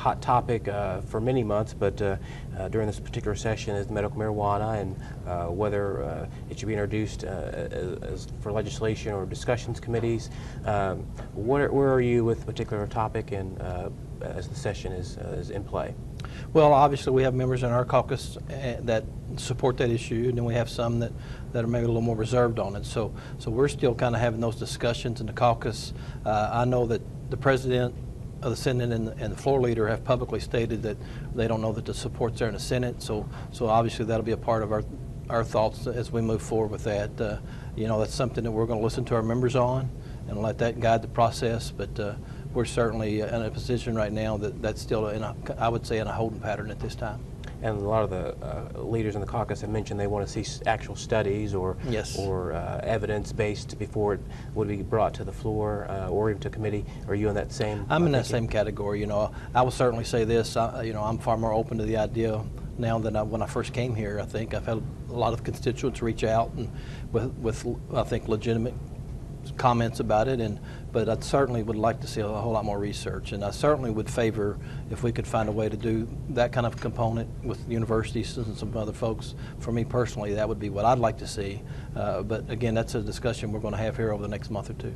hot topic for many months, but during this particular session is medical marijuana and whether it should be introduced for legislation or discussions committees. Where are you with the particular topic and as the session is in play? Well, obviously we have members in our caucus that support that issue, and then we have some that are maybe a little more reserved on it. So we're still kind of having those discussions in the caucus. I know that the President of the Senate and the floor leader have publicly stated that they don't know that the support's there in the Senate. So obviously that'll be a part of our thoughts as we move forward with that. You know, that's something that we're going to listen to our members on and let that guide the process. But we're certainly in a position right now that's still I would say in a holding pattern at this time. And a lot of the leaders in the caucus have mentioned they want to see actual studies or Yes. or evidence-based before it would be brought to the floor or even to committee. Are you in that same? I'm in that same category. You know, I will certainly say this. You know, I'm far more open to the idea now than when I first came here. I think I've had a lot of constituents reach out and with I think legitimate comments about it, but I certainly would like to see a whole lot more research, and I certainly would favor if we could find a way to do that kind of component with universities and some other folks. For me personally, that would be what I'd like to see, but again, that's a discussion we're going to have here over the next month or two.